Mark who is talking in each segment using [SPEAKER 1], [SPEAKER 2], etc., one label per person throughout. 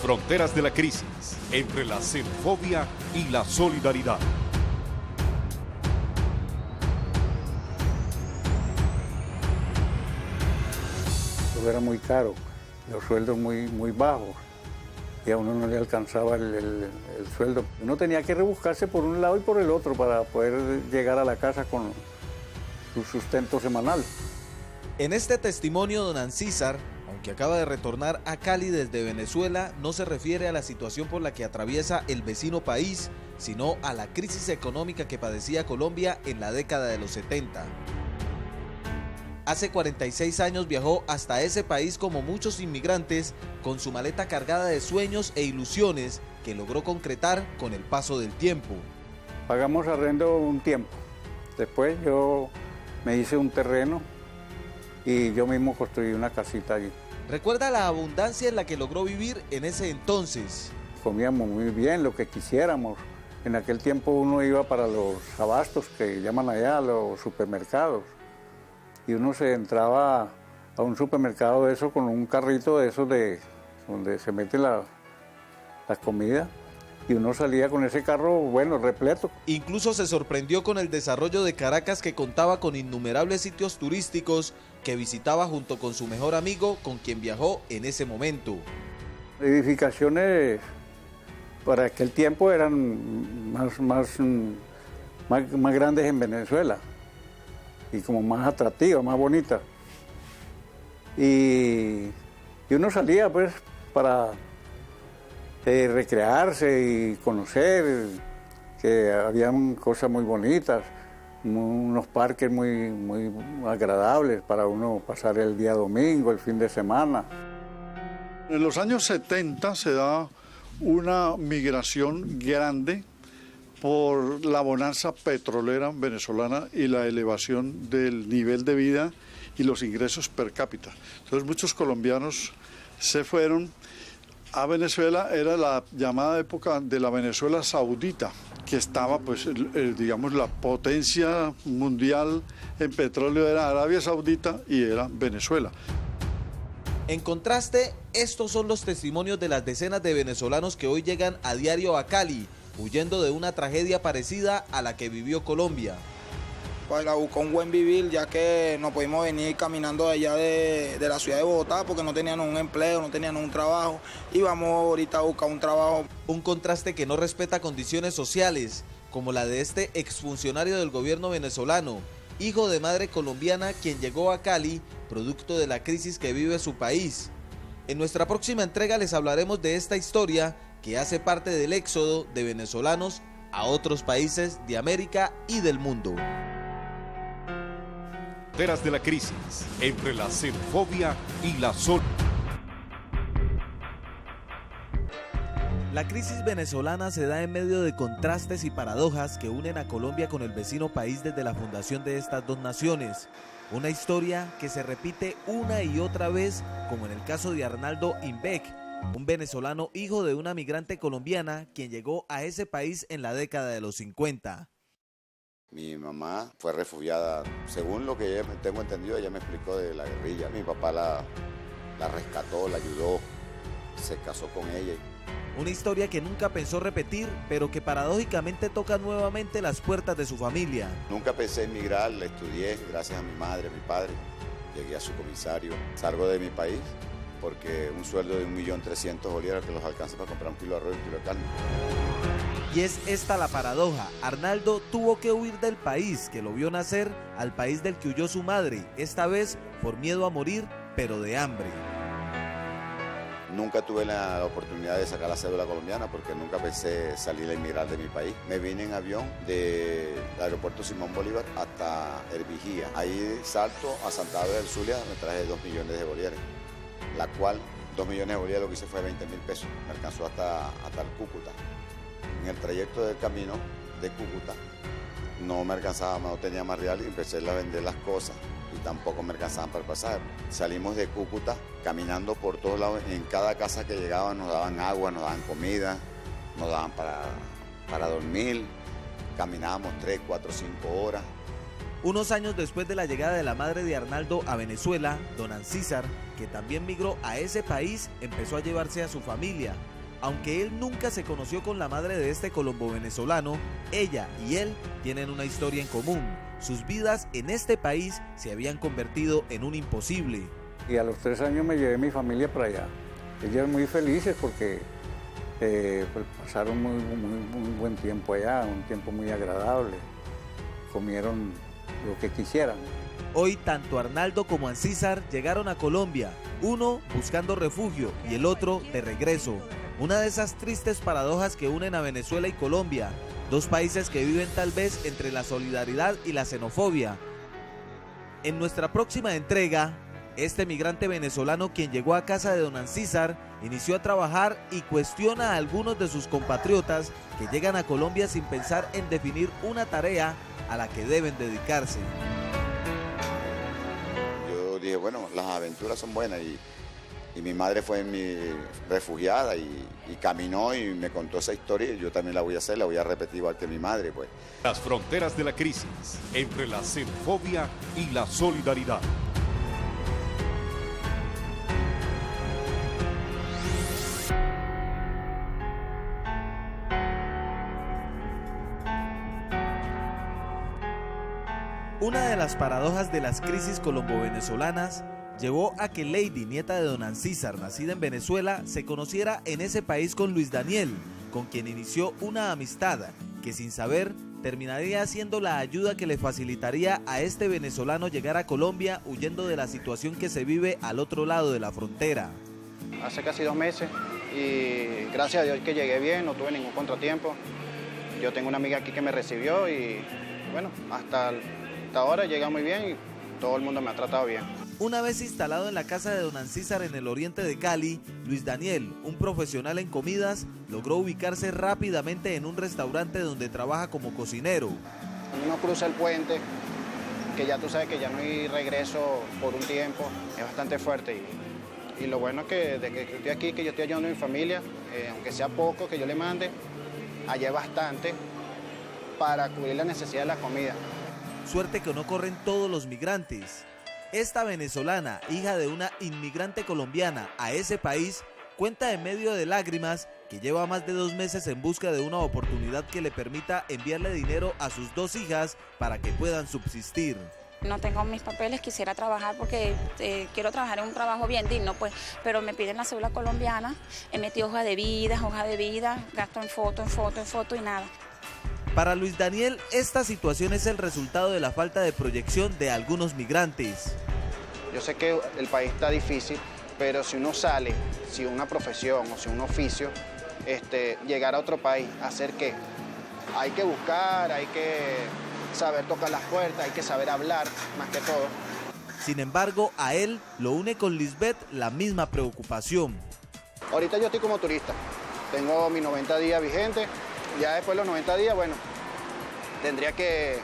[SPEAKER 1] Fronteras de la crisis, entre la xenofobia y la solidaridad.
[SPEAKER 2] Todo era muy caro, los sueldos muy bajos, y a uno no le alcanzaba el sueldo. Uno tenía que rebuscarse por un lado y por el otro para poder llegar a la casa con su sustento semanal.
[SPEAKER 3] En este testimonio, don Ancísar, aunque acaba de retornar a Cali desde Venezuela, no se refiere a la situación por la que atraviesa el vecino país, sino a la crisis económica que padecía Colombia en la década de los 70. Hace 46 años viajó hasta ese país como muchos inmigrantes, con su maleta cargada de sueños e ilusiones que logró concretar con el paso del tiempo.
[SPEAKER 2] Pagamos arrendo un tiempo, después yo me hice un terreno y yo mismo construí una casita allí.
[SPEAKER 3] Recuerda la abundancia en la que logró vivir en ese entonces.
[SPEAKER 2] Comíamos muy bien, lo que quisiéramos. En aquel tiempo uno iba para los abastos, que llaman allá, los supermercados. Y uno se entraba a un supermercado de eso con un carrito de esos donde se mete la comida. Y uno salía con ese carro, bueno, repleto.
[SPEAKER 3] Incluso se sorprendió con el desarrollo de Caracas, que contaba con innumerables sitios turísticos que visitaba junto con su mejor amigo, con quien viajó en ese momento.
[SPEAKER 2] Edificaciones para aquel tiempo eran más grandes en Venezuela y como más atractivas, más bonitas. Y uno salía pues para recrearse y conocer, que habían cosas muy bonitas, unos parques muy agradables para uno pasar el día domingo, el fin de semana.
[SPEAKER 4] En los años 70 se da una migración grande por la bonanza petrolera venezolana y la elevación del nivel de vida y los ingresos per cápita. Entonces muchos colombianos se fueron a Venezuela. Era la llamada época de la Venezuela saudita, que estaba, pues, digamos, la potencia mundial en petróleo era Arabia Saudita y era Venezuela.
[SPEAKER 3] En contraste, estos son los testimonios de las decenas de venezolanos que hoy llegan a diario a Cali, huyendo de una tragedia parecida a la que vivió Colombia.
[SPEAKER 5] Pues la buscó un buen vivir, ya que no pudimos venir caminando de allá de la ciudad de Bogotá porque no tenían un empleo, no tenían un trabajo, y vamos ahorita a buscar un trabajo.
[SPEAKER 3] Un contraste que no respeta condiciones sociales, como la de este exfuncionario del gobierno venezolano, hijo de madre colombiana, quien llegó a Cali producto de la crisis que vive su país. En nuestra próxima entrega les hablaremos de esta historia que hace parte del éxodo de venezolanos a otros países de América y del mundo.
[SPEAKER 1] Fronteras de la crisis, entre la xenofobia y la solidaridad.
[SPEAKER 3] La crisis venezolana se da en medio de contrastes y paradojas que unen a Colombia con el vecino país desde la fundación de estas dos naciones. Una historia que se repite una y otra vez, como en el caso de Arnaldo Imbek, un venezolano hijo de una migrante colombiana quien llegó a ese país en la década de los 50.
[SPEAKER 6] Mi mamá fue refugiada, según lo que tengo entendido, ella me explicó de la guerrilla. Mi papá la rescató, la ayudó, se casó con ella.
[SPEAKER 3] Una historia que nunca pensó repetir, pero que paradójicamente toca nuevamente las puertas de su familia.
[SPEAKER 6] Nunca pensé emigrar, la estudié gracias a mi madre, a mi padre. Llegué a su comisario. Salgo de mi país porque un sueldo de 1.300.000 bolívares que los alcanza para comprar un kilo de arroz y un kilo de carne.
[SPEAKER 3] Y es esta la paradoja. Arnaldo tuvo que huir del país que lo vio nacer al país del que huyó su madre, esta vez por miedo a morir, pero de hambre.
[SPEAKER 6] Nunca tuve la oportunidad de sacar la cédula colombiana porque nunca pensé salir a emigrar de mi país. Me vine en avión del aeropuerto Simón Bolívar hasta El Vigía. Ahí salto a Santa Bárbara del Zulia, me traje 2 millones de bolívares, la cual 2 millones de bolívares lo que hice fue 20.000 pesos. Me alcanzó hasta el Cúcuta. En el trayecto del camino de Cúcuta no me alcanzaba, no tenía más real y empecé a vender las cosas y tampoco me alcanzaban para el pasaje. Salimos de Cúcuta caminando por todos lados, en cada casa que llegaba nos daban agua, nos daban comida, nos daban para dormir, caminábamos 3, 4, 5 horas
[SPEAKER 3] Unos años después de la llegada de la madre de Arnaldo a Venezuela, don Ancísar, que también migró a ese país, empezó a llevarse a su familia. Aunque él nunca se conoció con la madre de este colombo-venezolano, ella y él tienen una historia en común. Sus vidas en este país se habían convertido en un imposible.
[SPEAKER 2] Y a los 3 años me llevé mi familia para allá. Ellos muy felices porque pues pasaron muy buen tiempo allá, un tiempo muy agradable. Comieron lo que quisieran.
[SPEAKER 3] Hoy tanto Arnaldo como Ancísar llegaron a Colombia, uno buscando refugio y el otro de regreso. Una de esas tristes paradojas que unen a Venezuela y Colombia, dos países que viven tal vez entre la solidaridad y la xenofobia. En nuestra próxima entrega, este migrante venezolano quien llegó a casa de don Ancísar inició a trabajar y cuestiona a algunos de sus compatriotas que llegan a Colombia sin pensar en definir una tarea a la que deben dedicarse.
[SPEAKER 6] Yo dije, bueno, las aventuras son buenas y mi madre fue mi refugiada y caminó y me contó esa historia y yo también la voy a hacer, la voy a repetir igual que mi madre, pues.
[SPEAKER 1] Las fronteras de la crisis entre la xenofobia y la solidaridad.
[SPEAKER 3] Una de las paradojas de las crisis colombo-venezolanas llevó a que Lady, nieta de don Ancísar, nacida en Venezuela, se conociera en ese país con Luis Daniel, con quien inició una amistad que sin saber terminaría siendo la ayuda que le facilitaría a este venezolano llegar a Colombia huyendo de la situación que se vive al otro lado de la frontera.
[SPEAKER 7] Hace casi 2 meses y gracias a Dios que llegué bien, no tuve ningún contratiempo. Yo tengo una amiga aquí que me recibió y bueno, hasta ahora llega muy bien y todo el mundo me ha tratado bien.
[SPEAKER 3] Una vez instalado en la casa de don Ancísar en el oriente de Cali, Luis Daniel, un profesional en comidas, logró ubicarse rápidamente en un restaurante donde trabaja como cocinero.
[SPEAKER 7] Uno cruza el puente, que ya tú sabes que ya no hay regreso por un tiempo, es bastante fuerte y lo bueno es que desde que estoy aquí, que yo estoy ayudando a mi familia, aunque sea poco que yo le mande, allá bastante para cubrir la necesidad de la comida.
[SPEAKER 3] Suerte que no corren todos los migrantes. Esta venezolana, hija de una inmigrante colombiana a ese país, cuenta en medio de lágrimas que lleva más de 2 meses en busca de una oportunidad que le permita enviarle dinero a sus 2 hijas para que puedan subsistir.
[SPEAKER 8] No tengo mis papeles, quisiera trabajar porque quiero trabajar en un trabajo bien digno, pues, pero me piden la cédula colombiana, he metido hoja de vida, gasto en foto y nada.
[SPEAKER 3] Para Luis Daniel, esta situación es el resultado de la falta de proyección de algunos migrantes.
[SPEAKER 7] Yo sé que el país está difícil, pero si uno sale, si una profesión o si un oficio, llegar a otro país, ¿hacer qué? Hay que buscar, hay que saber tocar las puertas, hay que saber hablar, más que todo.
[SPEAKER 3] Sin embargo, a él lo une con Lisbeth la misma preocupación.
[SPEAKER 7] Ahorita yo estoy como turista, tengo mis 90 días vigentes. Ya después de los 90 días, bueno, tendría que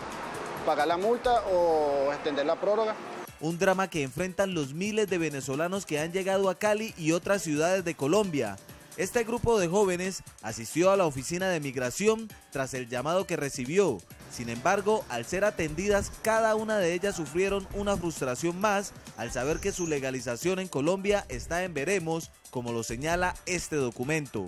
[SPEAKER 7] pagar la multa o extender la prórroga.
[SPEAKER 3] Un drama que enfrentan los miles de venezolanos que han llegado a Cali y otras ciudades de Colombia. Este grupo de jóvenes asistió a la oficina de migración tras el llamado que recibió. Sin embargo, al ser atendidas, cada una de ellas sufrieron una frustración más al saber que su legalización en Colombia está en veremos, como lo señala este documento.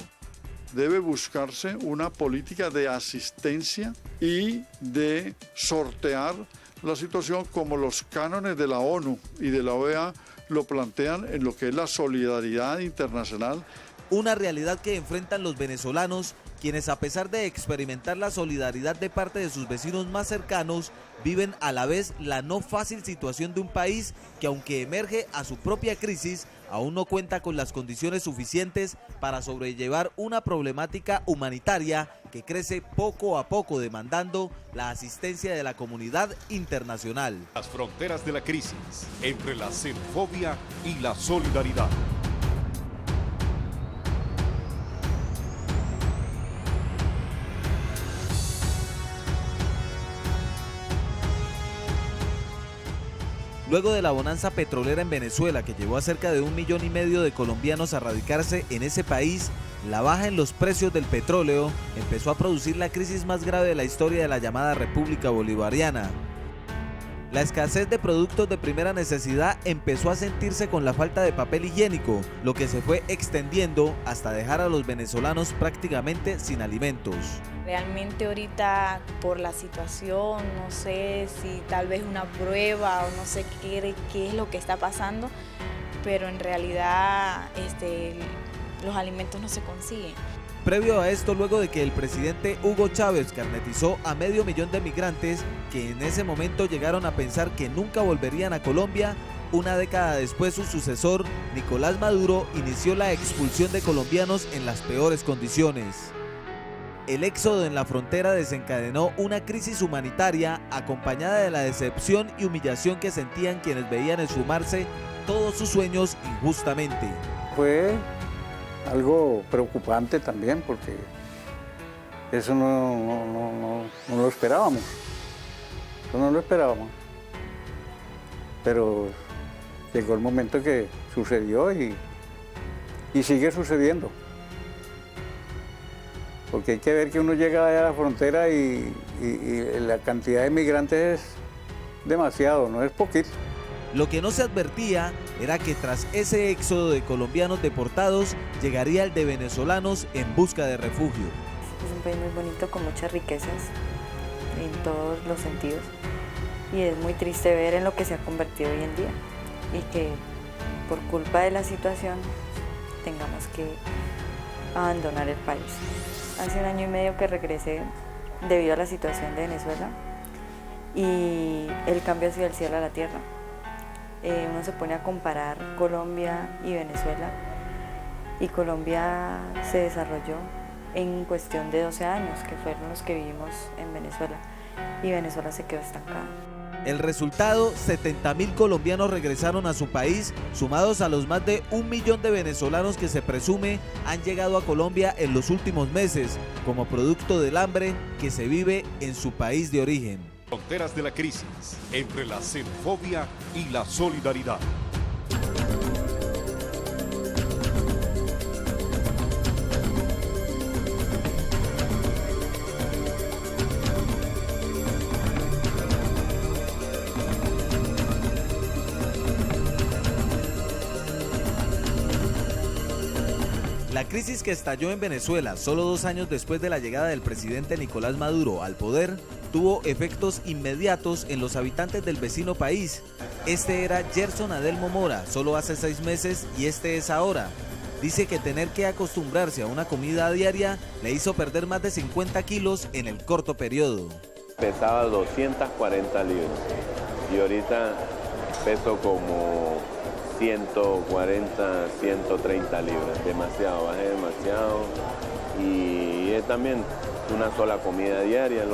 [SPEAKER 4] Debe buscarse una política de asistencia y de sortear la situación como los cánones de la ONU y de la OEA lo plantean en lo que es la solidaridad internacional.
[SPEAKER 3] Una realidad que enfrentan los venezolanos, quienes a pesar de experimentar la solidaridad de parte de sus vecinos más cercanos, viven a la vez la no fácil situación de un país que, aunque emerge a su propia crisis, aún no cuenta con las condiciones suficientes para sobrellevar una problemática humanitaria que crece poco a poco, demandando la asistencia de la comunidad internacional.
[SPEAKER 1] Las fronteras de la crisis entre la xenofobia y la solidaridad.
[SPEAKER 3] Luego de la bonanza petrolera en Venezuela, que llevó a cerca de 1,5 millones de colombianos a radicarse en ese país, la baja en los precios del petróleo empezó a producir la crisis más grave de la historia de la llamada República Bolivariana. La escasez de productos de primera necesidad empezó a sentirse con la falta de papel higiénico, lo que se fue extendiendo hasta dejar a los venezolanos prácticamente sin alimentos.
[SPEAKER 9] Realmente ahorita por la situación, no sé si tal vez una prueba o no sé qué es lo que está pasando, pero en realidad los alimentos no se consiguen.
[SPEAKER 3] Previo a esto, luego de que el presidente Hugo Chávez carnetizó a 500.000 de migrantes que en ese momento llegaron a pensar que nunca volverían a Colombia, una década después su sucesor, Nicolás Maduro, inició la expulsión de colombianos en las peores condiciones. El éxodo en la frontera desencadenó una crisis humanitaria acompañada de la decepción y humillación que sentían quienes veían esfumarse todos sus sueños injustamente.
[SPEAKER 2] Fue algo preocupante también porque eso no lo esperábamos. Eso no lo esperábamos. Pero llegó el momento que sucedió y sigue sucediendo. Porque hay que ver que uno llega allá a la frontera y la cantidad de migrantes es demasiado, no es poquito.
[SPEAKER 3] Lo que no se advertía era que tras ese éxodo de colombianos deportados, llegaría el de venezolanos en busca de refugio.
[SPEAKER 10] Es un país muy bonito, con muchas riquezas en todos los sentidos. Y es muy triste ver en lo que se ha convertido hoy en día. Y que por culpa de la situación tengamos que abandonar el país. Hace 1 año y medio que regresé debido a la situación de Venezuela. Y el cambio ha sido del cielo a la tierra. Uno se pone a comparar Colombia y Venezuela y Colombia se desarrolló en cuestión de 12 años, que fueron los que vivimos en Venezuela, y Venezuela se quedó estancada.
[SPEAKER 3] El resultado, 70.000 colombianos regresaron a su país, sumados a los más de 1 millón de venezolanos que se presume han llegado a Colombia en los últimos meses, como producto del hambre que se vive en su país de origen.
[SPEAKER 1] Fronteras de la crisis entre la xenofobia y la solidaridad.
[SPEAKER 3] La crisis que estalló en Venezuela solo 2 años después de la llegada del presidente Nicolás Maduro al poder tuvo efectos inmediatos en los habitantes del vecino país. Este era Gerson Adelmo Mora, solo hace 6 meses, y este es ahora. Dice que tener que acostumbrarse a una comida diaria le hizo perder más de 50 kilos en el corto periodo.
[SPEAKER 11] Pesaba 240 libras y ahorita peso como 140, 130 libras. Demasiado, bajé demasiado y es también una sola comida diaria es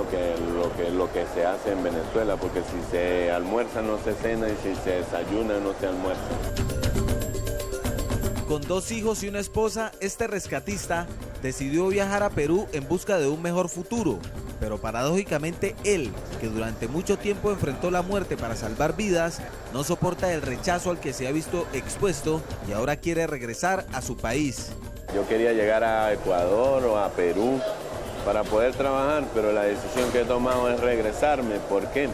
[SPEAKER 11] lo que se hace en Venezuela, porque si se almuerza no se cena y si se desayuna no se almuerza.
[SPEAKER 3] Con 2 hijos y una esposa, este rescatista decidió viajar a Perú en busca de un mejor futuro, pero paradójicamente él, que durante mucho tiempo enfrentó la muerte para salvar vidas, no soporta el rechazo al que se ha visto expuesto y ahora quiere regresar a su país.
[SPEAKER 11] Yo quería llegar a Ecuador o a Perú para poder trabajar, pero la decisión que he tomado es regresarme. ¿Por qué?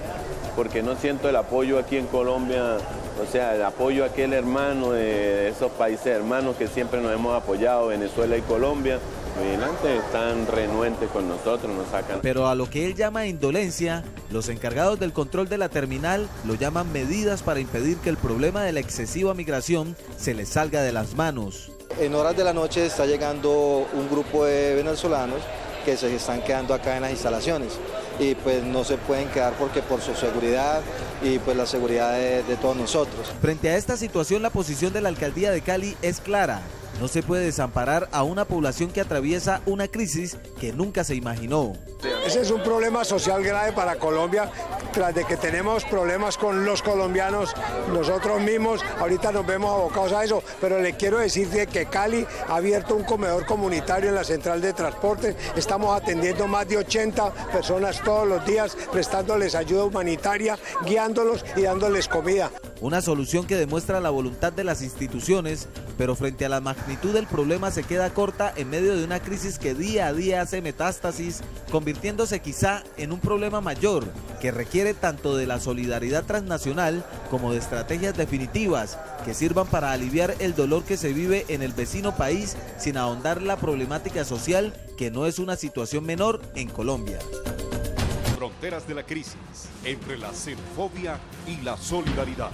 [SPEAKER 11] Porque no siento el apoyo aquí en Colombia, o sea, el apoyo a aquel hermano de esos países hermanos que siempre nos hemos apoyado, Venezuela y Colombia. Vigilante están renuentes con nosotros, nos sacan.
[SPEAKER 3] Pero a lo que él llama indolencia, los encargados del control de la terminal lo llaman medidas para impedir que el problema de la excesiva migración se les salga de las manos.
[SPEAKER 12] En horas de la noche está llegando un grupo de venezolanos que se están quedando acá en las instalaciones y pues no se pueden quedar porque por su seguridad y pues la seguridad de todos nosotros.
[SPEAKER 3] Frente a esta situación, la posición de la alcaldía de Cali es clara. No se puede desamparar a una población que atraviesa una crisis que nunca se imaginó.
[SPEAKER 13] Ese es un problema social grave para Colombia, tras de que tenemos problemas con los colombianos, nosotros mismos, ahorita nos vemos abocados a eso, pero le quiero decir que Cali ha abierto un comedor comunitario en la central de transporte, estamos atendiendo más de 80 personas todos los días, prestándoles ayuda humanitaria, guiándolos y dándoles comida.
[SPEAKER 3] Una solución que demuestra la voluntad de las instituciones, pero frente a la magnitud del problema se queda corta en medio de una crisis que día a día hace metástasis, convirtiéndose quizá en un problema mayor, que requiere tanto de la solidaridad transnacional como de estrategias definitivas que sirvan para aliviar el dolor que se vive en el vecino país sin ahondar la problemática social, que no es una situación menor en Colombia.
[SPEAKER 1] Fronteras de la crisis, entre la xenofobia y la solidaridad.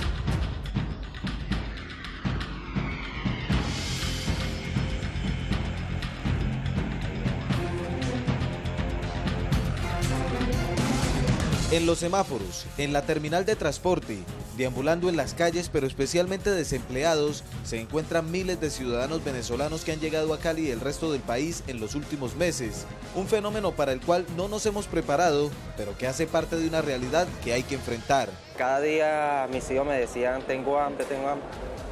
[SPEAKER 3] En los semáforos, en la terminal de transporte, deambulando en las calles, pero especialmente desempleados, se encuentran miles de ciudadanos venezolanos que han llegado a Cali y el resto del país en los últimos meses. Un fenómeno para el cual no nos hemos preparado, pero que hace parte de una realidad que hay que enfrentar.
[SPEAKER 14] Cada día mis hijos me decían, tengo hambre,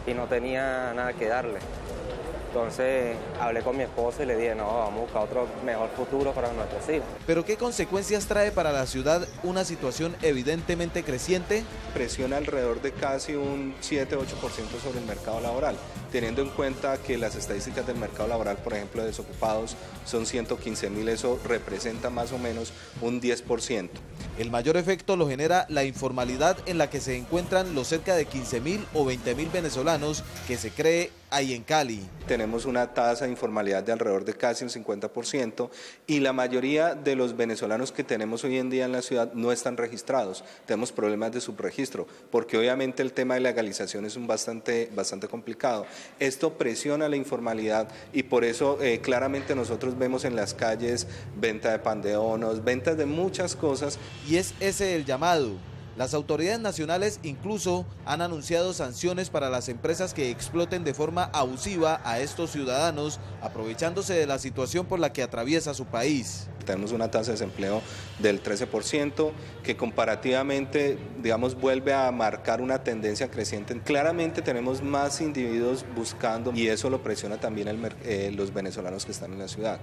[SPEAKER 14] y no tenía nada que darle. Entonces hablé con mi esposa y le dije, no, vamos a buscar otro mejor futuro para nuestros hijos.
[SPEAKER 3] ¿Pero qué consecuencias trae para la ciudad una situación evidentemente creciente?
[SPEAKER 15] Presiona alrededor de casi un 7-8% sobre el mercado laboral, teniendo en cuenta que las estadísticas del mercado laboral, por ejemplo, de desocupados, son 115.000, eso representa más o menos un 10%.
[SPEAKER 3] El mayor efecto lo genera la informalidad en la que se encuentran los cerca de 15.000 o 20.000 venezolanos que se cree hay en Cali.
[SPEAKER 15] Tenemos una tasa de informalidad de alrededor de casi un 50% y la mayoría de los venezolanos que tenemos hoy en día en la ciudad no están registrados. Tenemos problemas de subregistro porque obviamente el tema de legalización es bastante complicado. Esto presiona la informalidad y por eso claramente nosotros vemos en las calles venta de pan de bonos, ventas de muchas cosas.
[SPEAKER 3] Y es ese el llamado. Las autoridades nacionales incluso han anunciado sanciones para las empresas que exploten de forma abusiva a estos ciudadanos, aprovechándose de la situación por la que atraviesa su país.
[SPEAKER 15] Tenemos una tasa de desempleo del 13%, que comparativamente, digamos, vuelve a marcar una tendencia creciente. Claramente tenemos más individuos buscando y eso lo presiona también los venezolanos que están en la ciudad.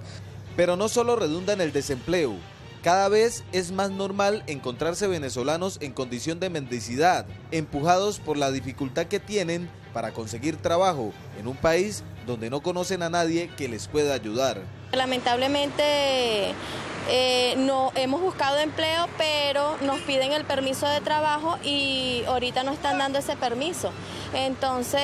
[SPEAKER 3] Pero no solo redunda en el desempleo. Cada vez es más normal encontrarse venezolanos en condición de mendicidad, empujados por la dificultad que tienen para conseguir trabajo en un país donde no conocen a nadie que les pueda ayudar.
[SPEAKER 16] Lamentablemente no hemos buscado empleo, pero nos piden el permiso de trabajo y ahorita no están dando ese permiso. Entonces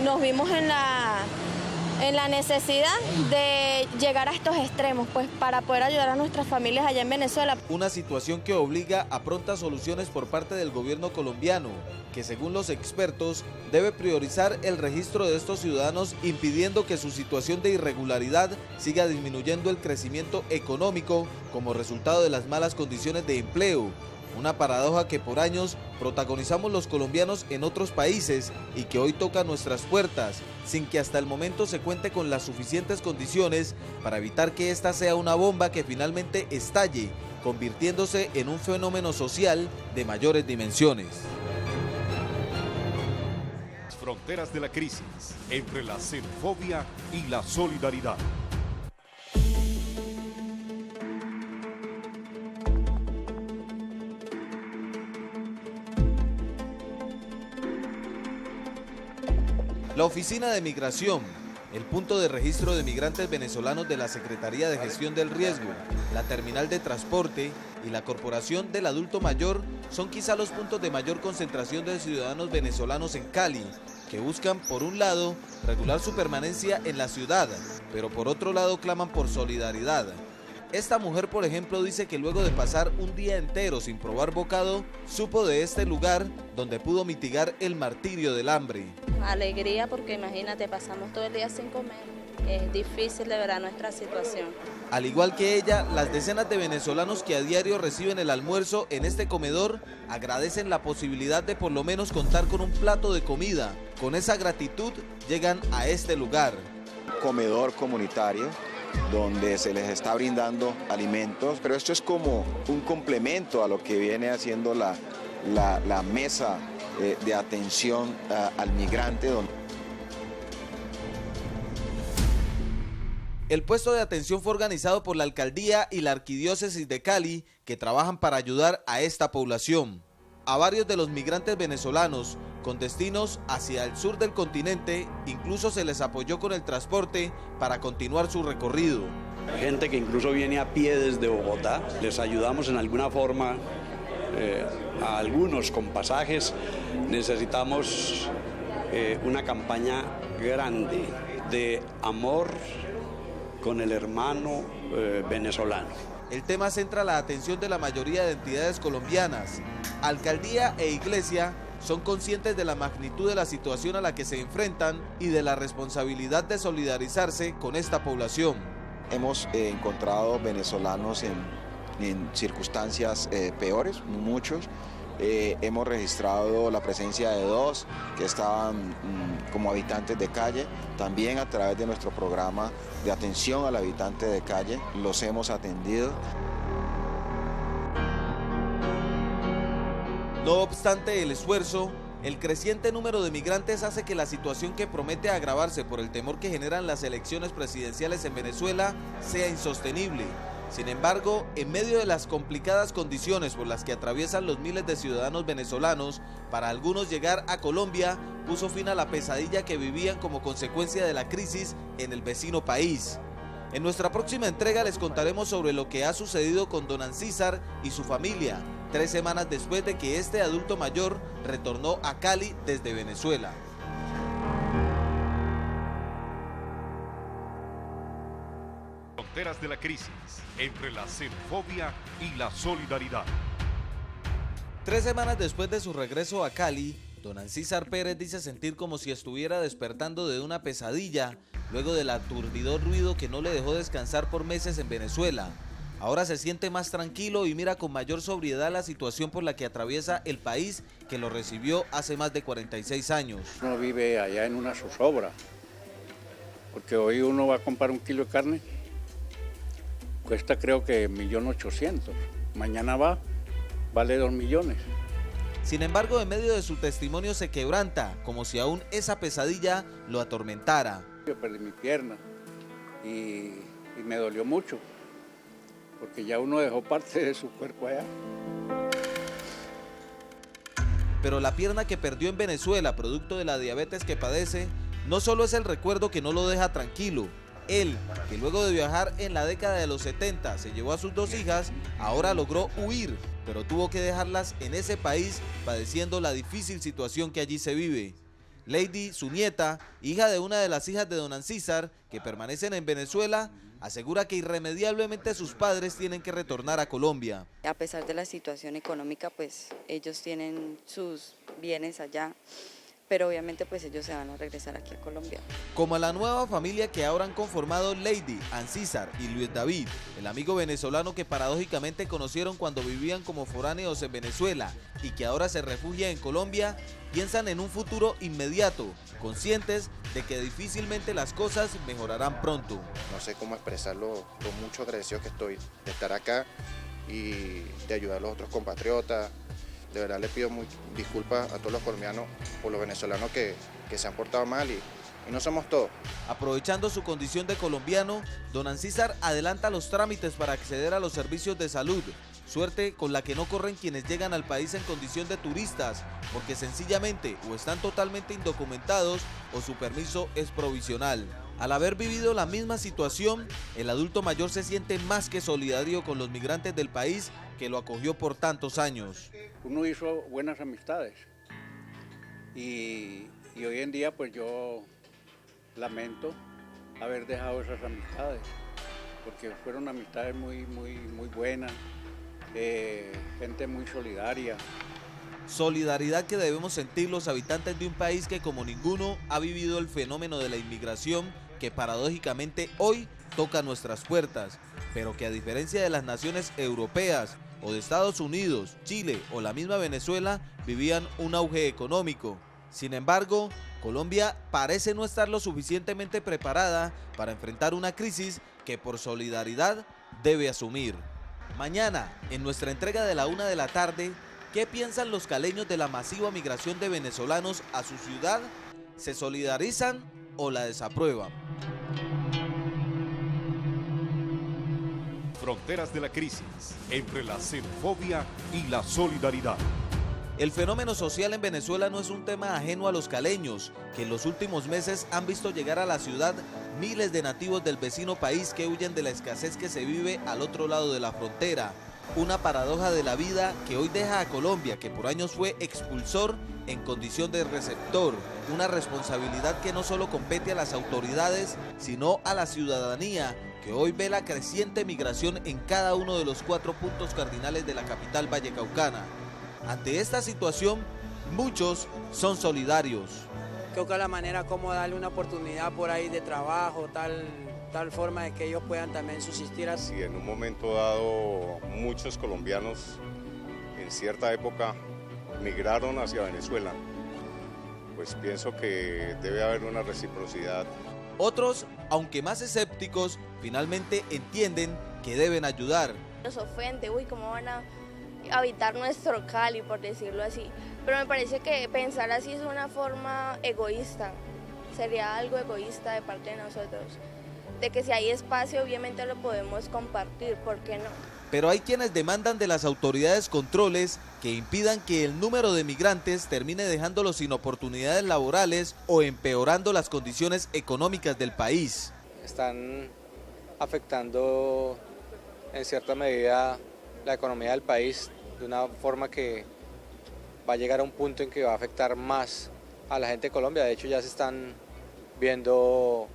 [SPEAKER 16] nos vimos en la necesidad de llegar a estos extremos, pues para poder ayudar a nuestras familias allá en Venezuela.
[SPEAKER 3] Una situación que obliga a prontas soluciones por parte del gobierno colombiano, que según los expertos debe priorizar el registro de estos ciudadanos, impidiendo que su situación de irregularidad siga disminuyendo el crecimiento económico como resultado de las malas condiciones de empleo. Una paradoja que por años protagonizamos los colombianos en otros países y que hoy toca nuestras puertas, sin que hasta el momento se cuente con las suficientes condiciones para evitar que esta sea una bomba que finalmente estalle, convirtiéndose en un fenómeno social de mayores dimensiones.
[SPEAKER 1] Fronteras de la crisis, entre la xenofobia y la solidaridad.
[SPEAKER 3] La Oficina de Migración, el punto de registro de migrantes venezolanos de la Secretaría de Gestión del Riesgo, la terminal de transporte y la Corporación del Adulto Mayor son quizá los puntos de mayor concentración de ciudadanos venezolanos en Cali, que buscan, por un lado, regular su permanencia en la ciudad, pero por otro lado claman por solidaridad. Esta mujer, por ejemplo, dice que luego de pasar un día entero sin probar bocado, supo de este lugar donde pudo mitigar el martirio del hambre.
[SPEAKER 17] Alegría porque imagínate, pasamos todo el día sin comer. Es difícil de verdad nuestra situación.
[SPEAKER 3] Al igual que ella, las decenas de venezolanos que a diario reciben el almuerzo en este comedor agradecen la posibilidad de por lo menos contar con un plato de comida. Con esa gratitud llegan a este lugar.
[SPEAKER 18] Comedor comunitario donde se les está brindando alimentos, pero esto es como un complemento a lo que viene haciendo la mesa de atención al migrante.
[SPEAKER 3] El puesto de atención fue organizado por la Alcaldía y la Arquidiócesis de Cali, que trabajan para ayudar a esta población. A varios de los migrantes venezolanos con destinos hacia el sur del continente, incluso se les apoyó con el transporte para continuar su recorrido.
[SPEAKER 19] Gente que incluso viene a pie desde Bogotá, les ayudamos en alguna forma, a algunos con pasajes. Necesitamos una campaña grande de amor con el hermano venezolano.
[SPEAKER 3] El tema centra la atención de la mayoría de entidades colombianas. Alcaldía e iglesia son conscientes de la magnitud de la situación a la que se enfrentan y de la responsabilidad de solidarizarse con esta población.
[SPEAKER 18] Hemos encontrado venezolanos en circunstancias peores, muchos. Hemos registrado la presencia de 2 que estaban como habitantes de calle. También a través de nuestro programa de atención al habitante de calle los hemos atendido.
[SPEAKER 3] No obstante el esfuerzo, el creciente número de migrantes hace que la situación que promete agravarse por el temor que generan las elecciones presidenciales en Venezuela sea insostenible. Sin embargo, en medio de las complicadas condiciones por las que atraviesan los miles de ciudadanos venezolanos, para algunos llegar a Colombia puso fin a la pesadilla que vivían como consecuencia de la crisis en el vecino país. En nuestra próxima entrega les contaremos sobre lo que ha sucedido con don Ancísar y su familia, 3 semanas después de que este adulto mayor retornó a Cali desde Venezuela.
[SPEAKER 1] Fronteras de la crisis, entre la xenofobia y la solidaridad.
[SPEAKER 3] 3 semanas después de su regreso a Cali, don Ancísar Pérez dice sentir como si estuviera despertando de una pesadilla luego del aturdidor ruido que no le dejó descansar por meses en Venezuela. Ahora se siente más tranquilo y mira con mayor sobriedad la situación por la que atraviesa el país que lo recibió hace más de 46 años.
[SPEAKER 2] Uno vive allá en una zozobra, porque hoy uno va a comprar 1 kilo de carne, cuesta creo que 1.800.000, mañana vale 2 millones.
[SPEAKER 3] Sin embargo, en medio de su testimonio se quebranta, como si aún esa pesadilla lo atormentara.
[SPEAKER 2] Yo perdí mi pierna y me dolió mucho, porque ya uno dejó parte de su cuerpo allá.
[SPEAKER 3] Pero la pierna que perdió en Venezuela, producto de la diabetes que padece, no solo es el recuerdo que no lo deja tranquilo. Él, que luego de viajar en la década de los 70 se llevó a sus 2 hijas, ahora logró huir, pero tuvo que dejarlas en ese país padeciendo la difícil situación que allí se vive. Lady, su nieta, hija de una de las hijas de don Ancísar, que permanecen en Venezuela, asegura que irremediablemente sus padres tienen que retornar a Colombia.
[SPEAKER 10] A pesar de la situación económica, pues ellos tienen sus bienes allá, pero obviamente pues ellos se van a regresar aquí a Colombia.
[SPEAKER 3] Como a la nueva familia que ahora han conformado Lady, Ancísar y Luis David, el amigo venezolano que paradójicamente conocieron cuando vivían como foráneos en Venezuela y que ahora se refugia en Colombia, piensan en un futuro inmediato, conscientes de que difícilmente las cosas mejorarán pronto.
[SPEAKER 20] No sé cómo expresarlo, lo mucho agradecido que estoy de estar acá y de ayudar a los otros compatriotas. De verdad le pido disculpas a todos los colombianos por los venezolanos que se han portado mal y no somos todos.
[SPEAKER 3] Aprovechando su condición de colombiano, don Ancísar adelanta los trámites para acceder a los servicios de salud, suerte con la que no corren quienes llegan al país en condición de turistas, porque sencillamente o están totalmente indocumentados o su permiso es provisional. Al haber vivido la misma situación, el adulto mayor se siente más que solidario con los migrantes del país que lo acogió por tantos años.
[SPEAKER 2] Uno hizo buenas amistades y hoy en día pues yo lamento haber dejado esas amistades, porque fueron amistades muy buenas, gente muy solidaria.
[SPEAKER 3] Solidaridad que debemos sentir los habitantes de un país que como ninguno ha vivido el fenómeno de la inmigración que paradójicamente hoy toca nuestras puertas, pero que a diferencia de las naciones europeas o de Estados Unidos, Chile o la misma Venezuela vivían un auge económico. Sin embargo, Colombia parece no estar lo suficientemente preparada para enfrentar una crisis que por solidaridad debe asumir. Mañana, en nuestra entrega de la 1 de la tarde, ¿qué piensan los caleños de la masiva migración de venezolanos a su ciudad? ¿Se solidarizan o la desaprueban?
[SPEAKER 1] Fronteras de la crisis, entre la xenofobia y la solidaridad.
[SPEAKER 3] El fenómeno social en Venezuela no es un tema ajeno a los caleños, que en los últimos meses han visto llegar a la ciudad miles de nativos del vecino país que huyen de la escasez que se vive al otro lado de la frontera. Una paradoja de la vida que hoy deja a Colombia, que por años fue expulsor, en condición de receptor. Una responsabilidad que no solo compete a las autoridades, sino a la ciudadanía, que hoy ve la creciente migración en cada uno de los 4 puntos cardinales de la capital vallecaucana. Ante esta situación, muchos son solidarios.
[SPEAKER 21] Creo que la manera como darle una oportunidad por ahí de trabajo, tal forma de que ellos puedan también subsistir así.
[SPEAKER 22] Si en un momento dado muchos colombianos en cierta época migraron hacia Venezuela, pues pienso que debe haber una reciprocidad.
[SPEAKER 3] Otros, aunque más escépticos, finalmente entienden que deben ayudar.
[SPEAKER 16] Nos ofende, ¿cómo van a habitar nuestro Cali, por decirlo así? Pero me parece que pensar así es una forma egoísta, sería algo egoísta de parte de nosotros, de que si hay espacio obviamente lo podemos compartir, ¿por qué no?
[SPEAKER 3] Pero hay quienes demandan de las autoridades controles que impidan que el número de migrantes termine dejándolos sin oportunidades laborales o empeorando las condiciones económicas del país.
[SPEAKER 23] Están afectando en cierta medida la economía del país de una forma que va a llegar a un punto en que va a afectar más a la gente de Colombia. De hecho ya se están viendo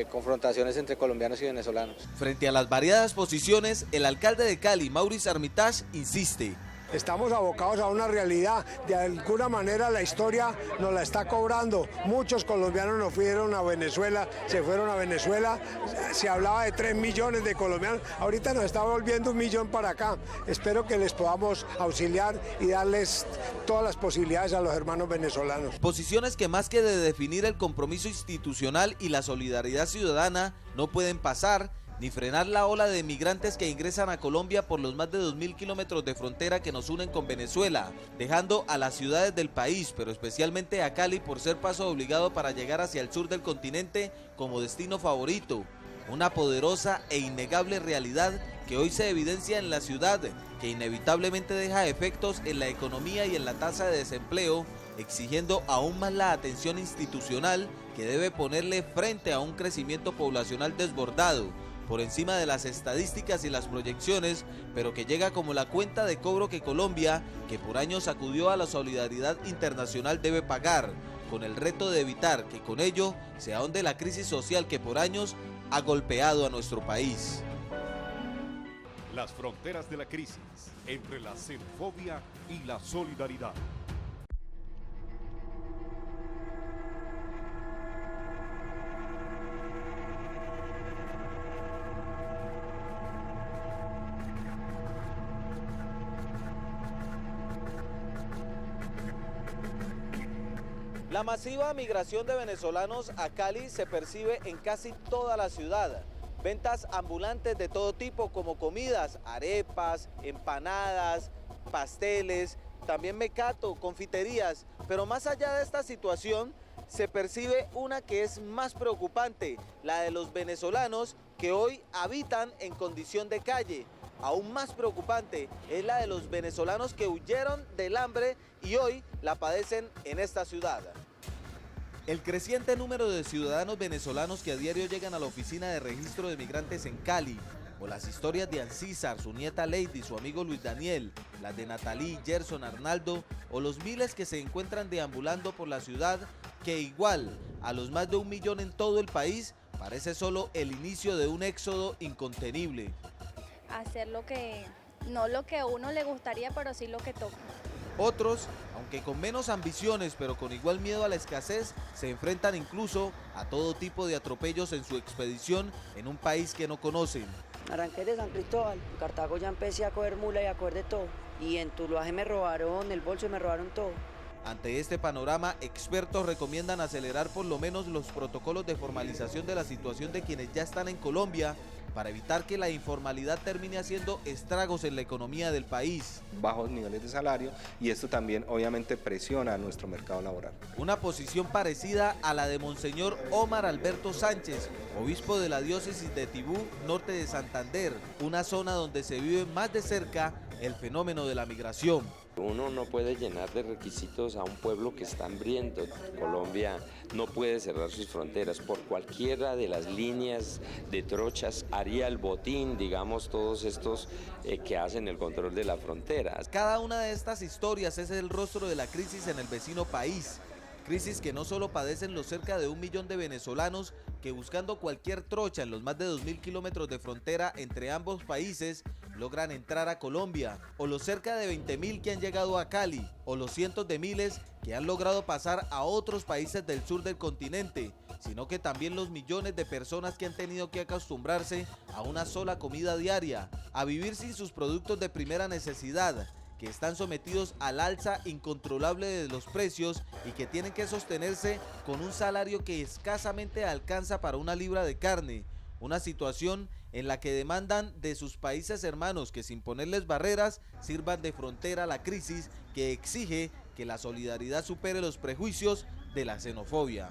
[SPEAKER 23] confrontaciones entre colombianos y venezolanos.
[SPEAKER 3] Frente a las variadas posiciones, el alcalde de Cali, Maurice Armitage, insiste.
[SPEAKER 13] Estamos abocados a una realidad, de alguna manera la historia nos la está cobrando. Muchos colombianos nos fueron a Venezuela, se fueron a Venezuela, se hablaba de 3 millones de colombianos, ahorita nos está volviendo 1 millón para acá. Espero que les podamos auxiliar y darles todas las posibilidades a los hermanos venezolanos.
[SPEAKER 3] Posiciones que más que de definir el compromiso institucional y la solidaridad ciudadana, no pueden pasar ni frenar la ola de migrantes que ingresan a Colombia por los más de 2.000 kilómetros de frontera que nos unen con Venezuela, dejando a las ciudades del país, pero especialmente a Cali por ser paso obligado para llegar hacia el sur del continente como destino favorito. Una poderosa e innegable realidad que hoy se evidencia en la ciudad, que inevitablemente deja efectos en la economía y en la tasa de desempleo, exigiendo aún más la atención institucional que debe ponerle frente a un crecimiento poblacional desbordado, por encima de las estadísticas y las proyecciones, pero que llega como la cuenta de cobro que Colombia, que por años acudió a la solidaridad internacional, debe pagar, con el reto de evitar que con ello se ahonde la crisis social que por años ha golpeado a nuestro país.
[SPEAKER 1] Las fronteras de la crisis entre la xenofobia y la solidaridad.
[SPEAKER 3] La masiva migración de venezolanos a Cali se percibe en casi toda la ciudad. Ventas ambulantes de todo tipo como comidas, arepas, empanadas, pasteles, también mecato, confiterías. Pero más allá de esta situación, se percibe una que es más preocupante, la de los venezolanos que hoy habitan en condición de calle. Aún más preocupante es la de los venezolanos que huyeron del hambre y hoy la padecen en esta ciudad. El creciente número de ciudadanos venezolanos que a diario llegan a la oficina de registro de migrantes en Cali, o las historias de Ancísar, su nieta Lady, su amigo Luis Daniel, las de Natalí, Gerson, Arnaldo, o los miles que se encuentran deambulando por la ciudad, que igual a los más de 1 millón en todo el país, parece solo el inicio de un éxodo incontenible.
[SPEAKER 24] Hacer no lo que a uno le gustaría, pero sí lo que toca.
[SPEAKER 3] Otros, aunque con menos ambiciones pero con igual miedo a la escasez, se enfrentan incluso a todo tipo de atropellos en su expedición en un país que no conocen.
[SPEAKER 25] Arranqué de San Cristóbal, en Cartago ya empecé a coger mula y a coger de todo. Y en Tuluaje me robaron el bolso y me robaron todo.
[SPEAKER 3] Ante este panorama, expertos recomiendan acelerar por lo menos los protocolos de formalización de la situación de quienes ya están en Colombia para evitar que la informalidad termine haciendo estragos en la economía del país.
[SPEAKER 15] Bajos niveles de salario y esto también obviamente presiona a nuestro mercado laboral.
[SPEAKER 3] Una posición parecida a la de Monseñor Omar Alberto Sánchez, obispo de la diócesis de Tibú, norte de Santander, una zona donde se vive más de cerca el fenómeno de la migración.
[SPEAKER 4] Uno no puede llenar de requisitos a un pueblo que está hambriento. Colombia no puede cerrar sus fronteras. Por cualquiera de las líneas de trochas haría el botín, digamos, todos estos que hacen el control de la frontera.
[SPEAKER 3] Cada una de estas historias es el rostro de la crisis en el vecino país. Crisis que no solo padecen los cerca de 1 millón de venezolanos que buscando cualquier trocha en los más de 2.000 kilómetros de frontera entre ambos países logran entrar a Colombia, o los cerca de 20.000 que han llegado a Cali, o los cientos de miles que han logrado pasar a otros países del sur del continente, sino que también los millones de personas que han tenido que acostumbrarse a una sola comida diaria, a vivir sin sus productos de primera necesidad, que están sometidos al alza incontrolable de los precios y que tienen que sostenerse con un salario que escasamente alcanza para una libra de carne. Una situación en la que demandan de sus países hermanos que sin ponerles barreras sirvan de frontera a la crisis que exige que la solidaridad supere los prejuicios de la xenofobia.